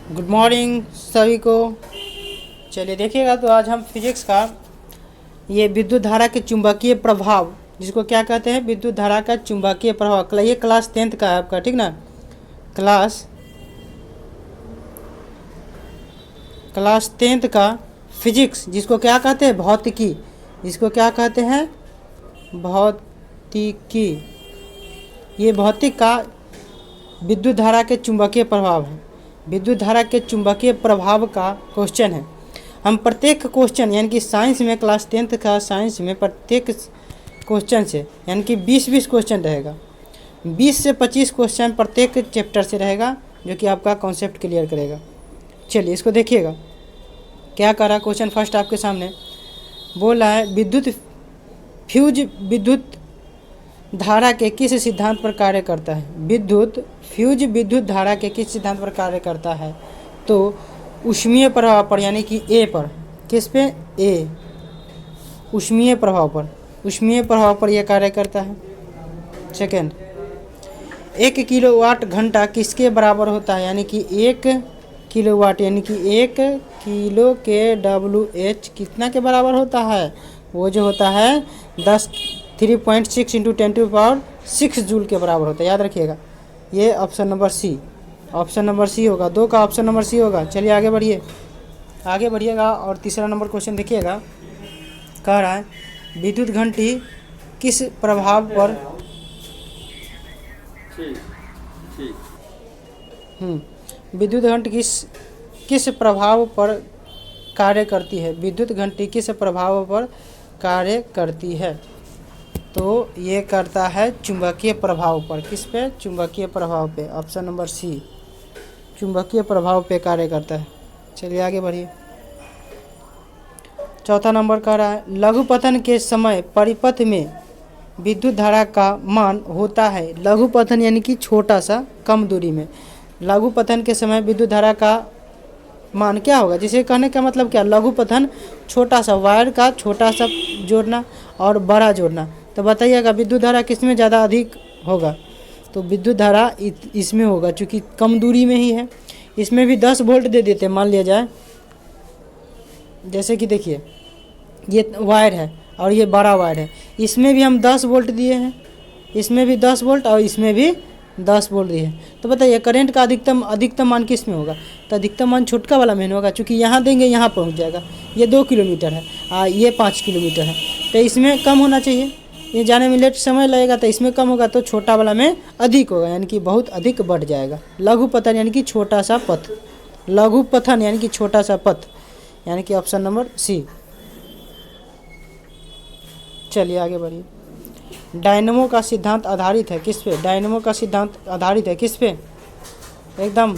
Good morning सभी को। चलिए देखिएगा, तो आज हम फिजिक्स का ये विद्युत धारा के चुंबकीय प्रभाव, जिसको क्या कहते हैं, विद्युत धारा का चुंबकीय प्रभाव, ये क्लास 10th का है आपका, ठीक ना। क्लास 10th का फिजिक्स, जिसको क्या कहते हैं, भौतिकी, जिसको क्या कहते हैं, भौतिकी। ये भौतिक का विद्युत धारा के चुंबकीय प्रभाव है। विद्युत धारा के चुंबकीय प्रभाव का क्वेश्चन है। हम प्रत्येक क्वेश्चन, यानी कि साइंस में, क्लास 10th का साइंस में प्रत्येक क्वेश्चन से, यानी कि 20-20 क्वेश्चन रहेगा, 20 से 25 क्वेश्चन प्रत्येक चैप्टर से रहेगा, जो कि आपका कॉन्सेप्ट क्लियर करेगा। चलिए इसको देखिएगा, क्या कर रहा है क्वेश्चन। फर्स्ट आपके सामने बोल रहा है, विद्युत धारा के किस सिद्धांत पर कार्य करता है। विद्युत धारा के किस सिद्धांत पर कार्य करता है, तो ऊष्मीय प्रभाव पर, यानी कि ए पर। किस पे? ए, ऊष्मीय प्रभाव पर यह कार्य करता है। सेकेंड, 1 किलोवाट घंटा किसके बराबर होता है, यानी कि 1 किलोवाट, यानी कि 1 किलो के WH कितना के बराबर होता है, वो जो होता है 3.6 × 10⁶ जूल के बराबर होता है। याद रखिएगा, ये ऑप्शन नंबर सी होगा। 2 का ऑप्शन नंबर सी होगा। चलिए आगे बढ़िएगा और तीसरा नंबर क्वेश्चन देखिएगा। कह रहा है, विद्युत घंटी किस प्रभाव पर विद्युत घंटी किस प्रभाव पर कार्य करती है। विद्युत घंटी किस प्रभाव पर कार्य करती है, तो ये करता है चुंबकीय प्रभाव पर। किस पे? चुंबकीय प्रभाव पे। ऑप्शन नंबर सी, चुंबकीय प्रभाव पे कार्य करता है। चलिए आगे बढ़िए। चौथा नंबर कह रहा है, लघुपतन के समय परिपथ में विद्युत धारा का मान होता है। लघुपतन यानी कि छोटा सा, कम दूरी में। लघुपतन के समय विद्युत धारा का मान क्या होगा, जिसे कहने का मतलब क्या, लघुपतन छोटा सा, वायर का छोटा सा जोड़ना और बड़ा जोड़ना। तो बताइएगा विद्युत धारा किस में ज़्यादा अधिक होगा, तो विद्युत धारा इसमें होगा, चूँकि कम दूरी में ही है। इसमें भी 10 वोल्ट दे देते, मान लिया जाए, जैसे कि देखिए ये वायर है और ये बड़ा वायर है, इसमें भी हम 10 वोल्ट दिए हैं, इसमें भी 10 वोल्ट और इसमें भी 10 वोल्ट दिए हैं। तो बताइए करंट का अधिकतम मान किस में होगा, तो अधिकतम मान छोटका वाला में होगा, चूँकि यहाँ देंगे यहाँ पहुँच जाएगा। ये 2 किलोमीटर है, ये 5 किलोमीटर है, तो इसमें कम होना चाहिए। ये जाने में लेट समय लगेगा, तो इसमें कम होगा, तो छोटा वाला में अधिक होगा, यानी कि बहुत अधिक बढ़ जाएगा। लघुपतन यानी कि छोटा सा पथ, लघुपथन यानी कि छोटा सा पथ, यानी कि ऑप्शन नंबर सी। चलिए आगे बढ़िए। डायनमो का सिद्धांत आधारित है किस पे। डायनमो का सिद्धांत आधारित है किस पे, एकदम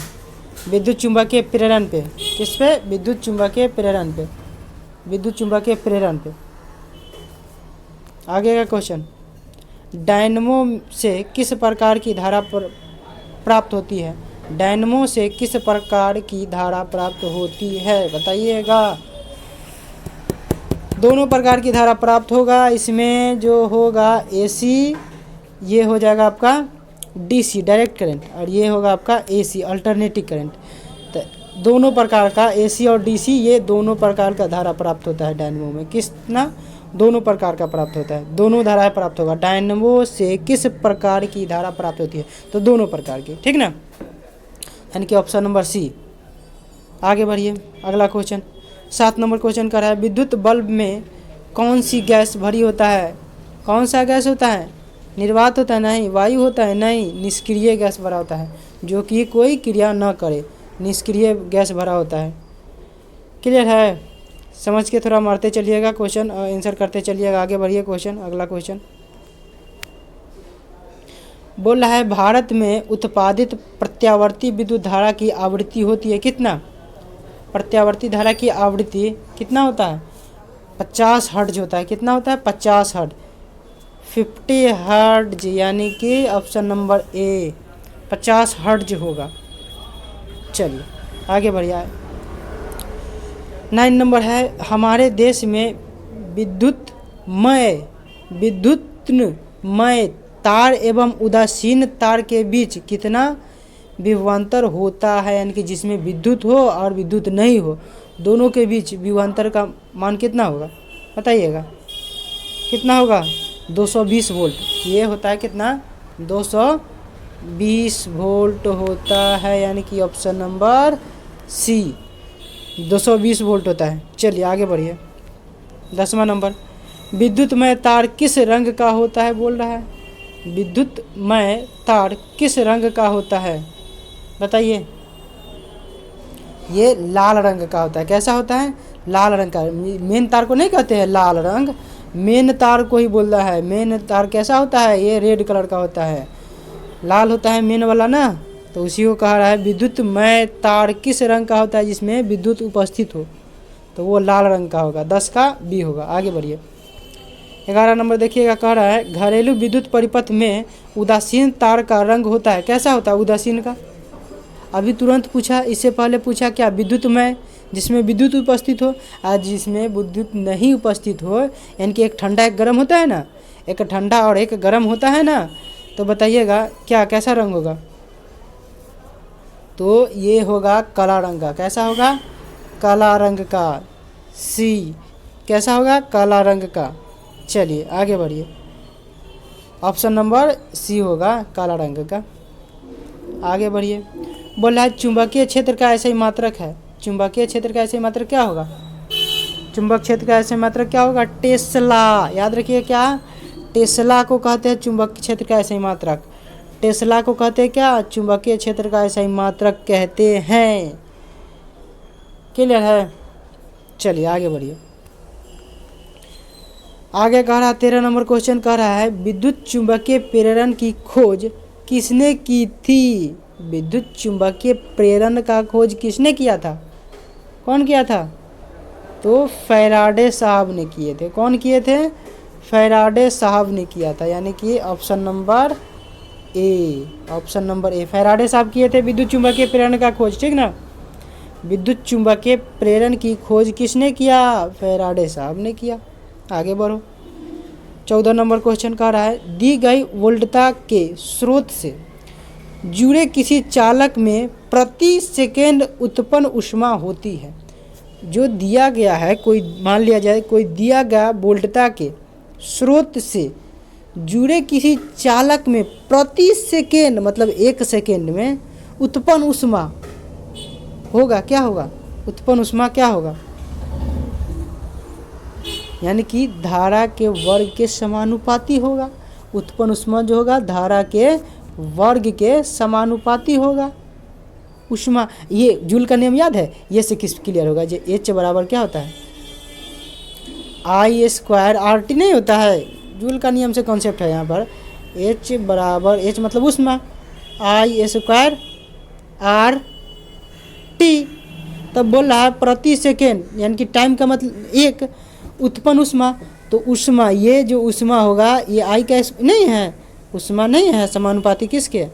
विद्युत चुंबकीय प्रेरण पे। किस पे? विद्युत चुंबकीय प्रेरण पे। आगे का क्वेश्चन, डायनमो से किस प्रकार की धारा प्राप्त होती है। डायनमो से किस प्रकार की धारा प्राप्त होती है, बताइएगा। दोनों प्रकार की धारा प्राप्त होगा। इसमें जो होगा AC, ये हो जाएगा आपका DC डायरेक्ट करंट, और ये होगा आपका AC अल्टरनेटिंग करंट। तो दोनों प्रकार का AC और DC, ये दोनों प्रकार का धारा प्राप्त होता है डायनमो में। कितना? दोनों प्रकार का प्राप्त होता है, दोनों धाराएं प्राप्त होगा। डायनमो से किस प्रकार की धारा प्राप्त होती है, तो दोनों प्रकार की, ठीक ना, यानी कि ऑप्शन नंबर सी। आगे बढ़िए, अगला क्वेश्चन 7 नंबर क्वेश्चन कर रहा है, विद्युत बल्ब में कौन सी गैस भरी होता है। कौन सा गैस होता है, निर्वात होता है, नहीं। वायु होता है, नहीं। निष्क्रिय गैस भरा होता है, जो कि कोई क्रिया न करे, निष्क्रिय गैस भरा होता है। क्लियर है, समझ के थोड़ा मारते चलिएगा, क्वेश्चन आंसर करते चलिएगा। आगे बढ़िए क्वेश्चन, अगला क्वेश्चन बोल रहा है, भारत में उत्पादित प्रत्यावर्ती विद्युत धारा की आवृत्ति होती है कितना। प्रत्यावर्ती धारा की आवृत्ति कितना होता है, 50 हर्ट्ज होता है। कितना होता है, 50 हर्ट्ज, 50 हर्ट्ज, यानी कि ऑप्शन नंबर ए 50 हर्ट्ज होगा। चलिए आगे बढ़िया। 9 नंबर है, हमारे देश में विद्युतमय तार एवं उदासीन तार के बीच कितना विभवांतर होता है, यानी कि जिसमें विद्युत हो और विद्युत नहीं हो, दोनों के बीच विभवांतर का मान कितना होगा बताइएगा, कितना होगा 220 वोल्ट। ये होता है कितना 220 वोल्ट होता है, यानी कि ऑप्शन नंबर सी 220 वोल्ट होता है। चलिए आगे बढ़िए। 10वां नंबर, विद्युतमय तार किस रंग का होता है बोल रहा है। विद्युतमय तार किस रंग का होता है बताइए। ये लाल रंग का होता है। कैसा होता है, लाल रंग का। मेन तार को नहीं कहते हैं लाल रंग, मेन तार को ही बोल रहा है। मेन तार कैसा होता है, ये रेड कलर का होता है, लाल होता है मेन वाला ना, तो उसी को कह रहा है विद्युतमय तार किस रंग का होता है जिसमें विद्युत उपस्थित हो, तो वो लाल रंग का होगा। 10 का बी होगा। आगे बढ़िए। 11 नंबर देखिएगा, कह रहा है घरेलू विद्युत परिपथ में उदासीन तार का रंग होता है। कैसा होता है उदासीन का, अभी तुरंत पूछा, इससे पहले पूछा क्या विद्युतमय जिसमें विद्युत उपस्थित हो, आज जिसमें विद्युत नहीं उपस्थित हो, यानी कि एक ठंडा एक गर्म होता है ना, एक ठंडा और एक गर्म होता है ना, तो बताइएगा क्या कैसा रंग होगा, तो ये होगा काला रंग का। कैसा होगा, काला रंग का। सी कैसा होगा, काला रंग का। चलिए आगे बढ़िए। ऑप्शन नंबर सी होगा काला रंग का। आगे बढ़िए। बोला है चुंबकीय क्षेत्र का ऐसा ही मात्रक है। चुंबकीय क्षेत्र का ऐसा ही मात्रक क्या होगा, चुंबक क्षेत्र का ऐसा ही मात्रक क्या होगा, टेस्ला। याद रखिए क्या, टेस्ला को कहते हैं चुंबक क्षेत्र का ऐसा ही मात्रक। टेस्ला को कहते हैं क्या, चुंबकीय क्षेत्र का ऐसा ही मात्रक कहते हैं। क्लियर है। चलिए आगे बढ़िए। आगे कह रहा है 13 नंबर क्वेश्चन कह रहा है विद्युत चुंबकीय प्रेरण की खोज किसने की थी। विद्युत चुंबकीय प्रेरण का खोज किसने किया था, कौन किया था, तो फैराडे साहब ने किए थे। कौन किए थे, फैराडे साहब ने किया था, यानी कि option number A. Option number A Faraday साहब किए थे विद्युत चुंबकीय प्रेरण का खोज, ठीक ना। विद्युत चुंबकीय प्रेरण की खोज किसने किया, फैराडे साहब ने किया। आगे बढ़ो। 14 नंबर क्वेश्चन कह रहा है दी गई वोल्टता के स्रोत से जुड़े किसी चालक में प्रति सेकेंड उत्पन्न ऊष्मा होती है। जो दिया गया है, कोई मान लिया जाए कोई दिया गया वोल्टता के स्रोत से जुड़े किसी चालक में प्रति सेकेंड मतलब 1 सेकेंड में उत्पन्न ऊष्मा होगा, क्या होगा, उत्पन्न ऊष्मा क्या होगा, यानी कि धारा के वर्ग के समानुपाती होगा। उत्पन्न ऊष्मा जो होगा धारा के वर्ग के समानुपाती होगा ऊष्मा। ये जूल का नियम याद है, ये से किस क्लियर होगा, जो एच बराबर क्या होता है, आई स्क्वायर आर टी नहीं होता है, जूल का नियम से कॉन्सेप्ट है यहाँ पर। एच बराबर, एच मतलब ऊष्मा, आई स्क्वायर आर टी। तब बोल रहा है प्रति सेकेंड, यानी कि टाइम का मतलब 1 उत्पन्न ऊष्मा, तो ऊष्मा ये जो ऊष्मा होगा ये आई का नहीं है, ऊष्मा नहीं है, समानुपाती किसके,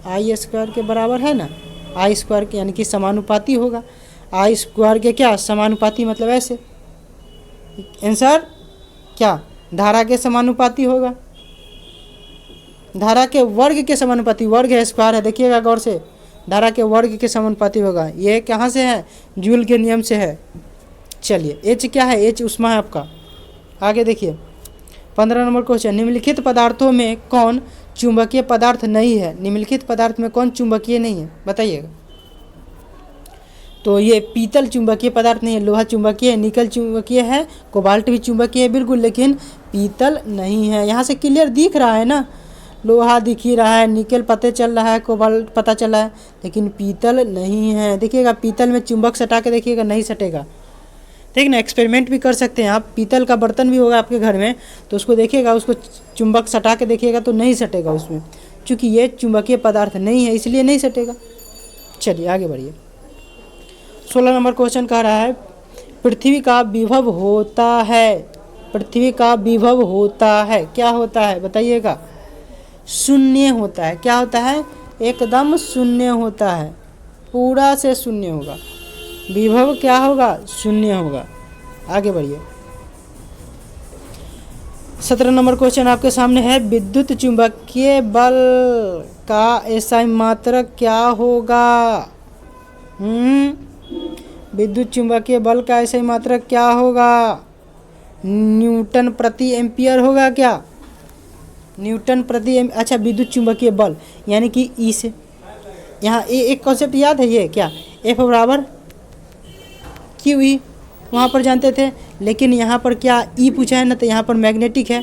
आई स्क्वायर के बराबर है ना, आई स्क्वायर के, यानी कि समानुपाती होगा। आई स्क्वायर के क्या समानुपाती मतलब ऐसे, आंसर क्या, धारा के समानुपाती होगा, धारा के वर्ग के समानुपाती, वर्ग है स्क्वायर है, देखिएगा गौर से, धारा के वर्ग के समानुपाती होगा। ये कहाँ से है, जूल के नियम से है। चलिए एच क्या है, एच ऊष्मा है आपका। आगे देखिए 15 नंबर क्वेश्चन, निम्नलिखित पदार्थों में कौन चुंबकीय पदार्थ नहीं है। निम्नलिखित पदार्थ में कौन चुंबकीय नहीं है बताइएगा। तो ये पीतल चुंबकीय पदार्थ नहीं है, लोहा चुंबकीय है, निकल चुंबकीय है, कोबाल्ट भी चुंबकीय है बिल्कुल, लेकिन पीतल नहीं है। यहाँ से क्लियर दिख रहा है ना, लोहा दिख ही रहा है, निकल पता चल रहा है, कोबाल्ट पता चल रहा है, लेकिन पीतल नहीं है। देखिएगा पीतल में चुंबक सटा के देखिएगा, नहीं सटेगा, ठीक ना। एक्सपेरिमेंट भी कर सकते हैं आप, पीतल का बर्तन भी होगा आपके घर में, तो उसको देखिएगा, उसको चुंबक सटा के देखिएगा तो नहीं सटेगा उसमें, क्योंकि ये चुंबकीय पदार्थ नहीं है, इसलिए नहीं सटेगा। चलिए आगे बढ़िए। 16 नंबर क्वेश्चन कह रहा है पृथ्वी का विभव होता है, पृथ्वी का विभव होता है, क्या होता है बताइएगा, शून्य होता है। क्या होता है, एकदम शून्य होता है, पूरा से शून्य होगा, विभव क्या होगा, शून्य होगा। आगे बढ़िए। 17 नंबर क्वेश्चन आपके सामने है विद्युत चुंबकीय बल का एसआई मात्रक क्या होगा? विद्युत चुंबकीय बल का एसआई मात्रक क्या होगा? न्यूटन प्रति एम्पियर होगा क्या? न्यूटन प्रति अच्छा, विद्युत चुंबकीय बल यानी कि ई से यहाँ एक कॉन्सेप्ट याद है ये क्या? एफ बराबर क्यू ई, वहाँ पर जानते थे, लेकिन यहाँ पर क्या ई पूछा है ना, तो यहाँ पर मैग्नेटिक है,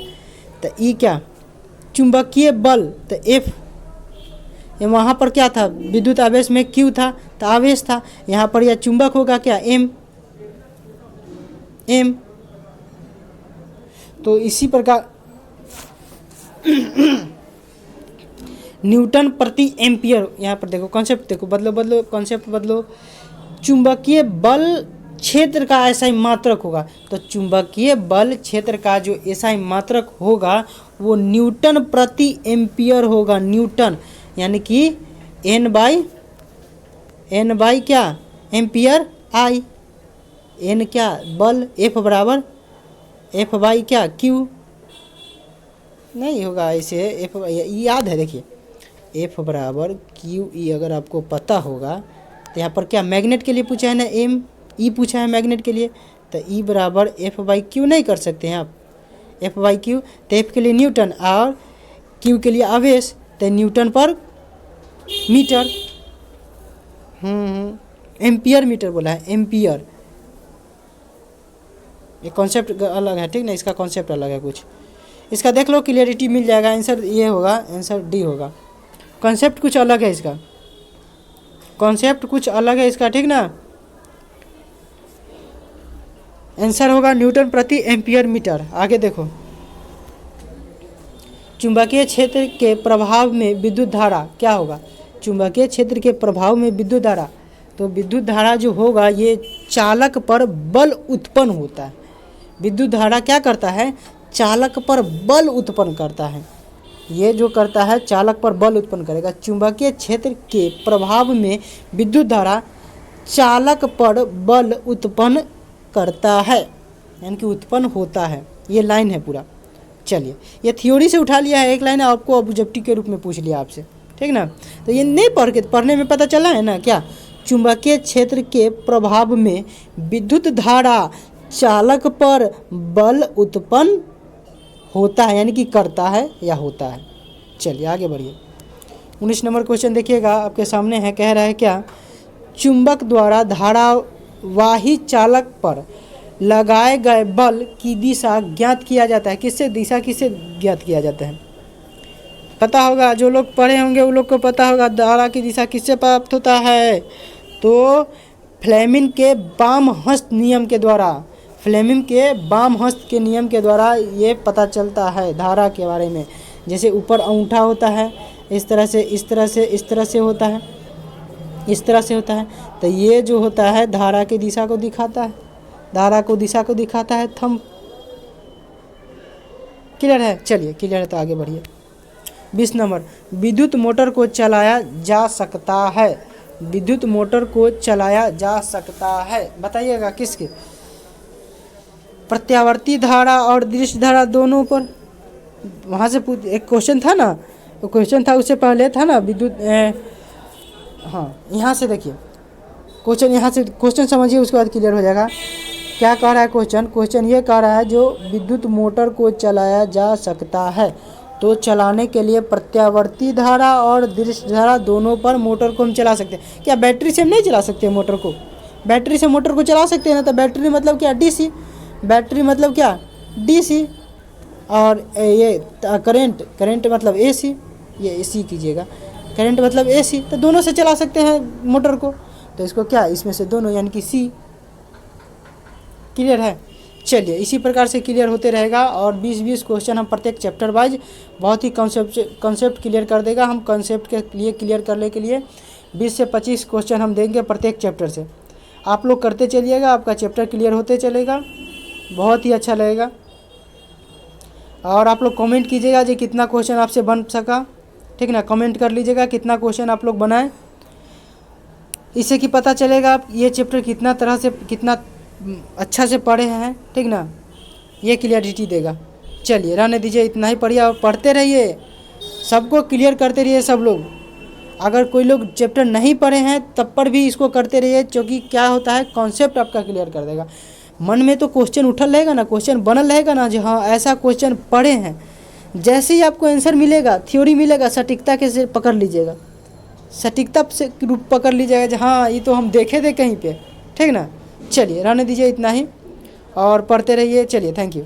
तो ई क्या चुंबकीय बल, तो एफ। वहाँ पर क्या था? विद्युत आवेश में क्यू था, तो आवेश था। यहाँ पर यह चुंबक होगा क्या? एम। तो इसी प्रकार न्यूटन प्रति एम्पियर, यहाँ पर देखो कॉन्सेप्ट, देखो बदलो कॉन्सेप्ट बदलो। चुंबकीय बल क्षेत्र का एसआई मात्रक होगा, तो चुंबकीय बल क्षेत्र का जो एसआई मात्रक होगा वो न्यूटन प्रति एम्पियर होगा। न्यूटन यानी कि एन बाई क्या एम्पियर आई, एन क्या बल, एफ बराबर एफ बाई क्या क्यू, नहीं होगा ऐसे, एफ याद है, देखिए एफ बराबर क्यू ई अगर आपको पता होगा, तो यहाँ पर क्या मैग्नेट के लिए पूछा है ना, एम ई पूछा है मैग्नेट के लिए, तो ई बराबर एफ बाई क्यू नहीं कर सकते हैं आप, एफ बाई क्यू, तो एफ के लिए न्यूटन और क्यू के लिए आवेश, तो न्यूटन पर मीटर, एम्पियर मीटर बोला है, एम्पियर। ये कॉन्सेप्ट अलग है, ठीक ना, इसका कॉन्सेप्ट अलग है कुछ, इसका देख लो, क्लियरिटी मिल जाएगा। आंसर ये होगा, आंसर डी होगा। कॉन्सेप्ट कुछ अलग है इसका, कॉन्सेप्ट कुछ अलग है इसका, ठीक ना। आंसर होगा न्यूटन प्रति एम्पियर मीटर। आगे देखो, चुंबकीय क्षेत्र के प्रभाव में विद्युत धारा क्या होगा? चुंबकीय क्षेत्र के प्रभाव में विद्युत धारा, तो विद्युत धारा जो होगा ये चालक पर बल उत्पन्न होता है। विद्युत धारा क्या करता है? चालक पर बल उत्पन्न करता है। ये जो करता है चालक पर बल उत्पन्न करेगा। चुंबकीय क्षेत्र के प्रभाव में विद्युत धारा चालक पर बल उत्पन्न करता है, यानी कि उत्पन्न होता है। ये लाइन है पूरा। चलिए, ये थ्योरी से उठा लिया है, एक लाइन आपको ऑब्जेक्टिव के रूप में पूछ लिया आपसे, ठीक ना। तो ये नहीं पढ़ने में पता चला है ना क्या? चुंबकीय क्षेत्र के प्रभाव में विद्युत धारा चालक पर बल उत्पन्न होता है, यानी कि करता है या होता है। चलिए आगे बढ़िए। 19 नंबर क्वेश्चन देखिएगा, आपके सामने है, कह रहा है क्या? चुंबक द्वारा धारावाही चालक पर लगाए गए बल की दिशा ज्ञात किया जाता है। किससे ज्ञात किया जाता है? पता होगा, जो लोग पढ़े होंगे वो लोग को पता होगा धारा की दिशा किससे प्राप्त होता है। तो फ्लेमिंग के वाम हस्त नियम के द्वारा, फ्लेमिंग के वाम हस्त के नियम के द्वारा ये पता चलता है धारा के बारे में। जैसे ऊपर अंगूठा होता है, इस तरह से इस तरह से इस तरह से होता है, इस तरह से होता है, तो ये जो होता है धारा की दिशा को दिखाता है, धारा को दिशा को दिखाता है थंब। क्लियर है? चलिए क्लियर है तो आगे बढ़िए। 20 नंबर, विद्युत मोटर को चलाया जा सकता है। विद्युत मोटर को चलाया जा सकता है, बताइएगा किसके? प्रत्यावर्ती धारा और दृश्य धारा दोनों पर। वहाँ से एक क्वेश्चन था ना, तो क्वेश्चन था उससे पहले था ना विद्युत, हाँ यहाँ से देखिए क्वेश्चन, यहाँ से क्वेश्चन समझिए, उसके बाद क्लियर हो जाएगा। क्या कह रहा है क्वेश्चन? क्वेश्चन ये कह रहा है जो विद्युत मोटर को चलाया जा सकता है, तो चलाने के लिए प्रत्यावर्ती धारा और दृश्य धारा दोनों पर मोटर को हम चला सकते हैं। क्या बैटरी से हम नहीं चला सकते मोटर को? बैटरी से मोटर को चला सकते हैं ना, तो बैटरी मतलब क्या? डीसी। बैटरी मतलब क्या? डीसी। और ये करंट मतलब एसी, ये एसी कीजिएगा, करंट मतलब एसी, तो दोनों से चला सकते हैं मोटर को। तो इसको क्या, इसमें से दोनों, यानी कि सी। क्लियर है? चलिए इसी प्रकार से क्लियर होते रहेगा, और 20-20 क्वेश्चन हम प्रत्येक चैप्टर वाइज बहुत ही कॉन्सेप्ट क्लियर कर देगा। हम कॉन्सेप्ट के लिए क्लियर करने के लिए 20 से 25 क्वेश्चन हम देंगे प्रत्येक चैप्टर से। आप लोग करते चलिएगा, आपका चैप्टर क्लियर होते चलेगा, बहुत ही अच्छा लगेगा। और आप लोग कमेंट कीजिएगा जी कितना क्वेश्चन आपसे बन सका, ठीक ना। कमेंट कर लीजिएगा कितना क्वेश्चन आप लोग बनाएं, इससे कि पता चलेगा आप ये चैप्टर कितना अच्छा से पढ़े हैं, ठीक ना। ये क्लियरिटी देगा। चलिए रहने दीजिए, इतना ही पढ़िए और पढ़ते रहिए। सबको क्लियर करते रहिए सब लोग। अगर कोई लोग चैप्टर नहीं पढ़े हैं तब पर भी इसको करते रहिए, क्योंकि क्या होता है कॉन्सेप्ट आपका क्लियर कर देगा। मन में तो क्वेश्चन उठल रहेगा ना, क्वेश्चन बनल रहेगा ना, जो हाँ ऐसा क्वेश्चन पढ़े हैं। जैसे ही आपको आंसर मिलेगा, थ्योरी मिलेगा, सटीकता के से पकड़ लीजिएगा, सटीकता से रूप पकड़ लीजिएगा कि हाँ ये तो हम देखे थे कहीं पे, ठीक ना। चलिए रहने दीजिए इतना ही और पढ़ते रहिए। चलिए थैंक यू।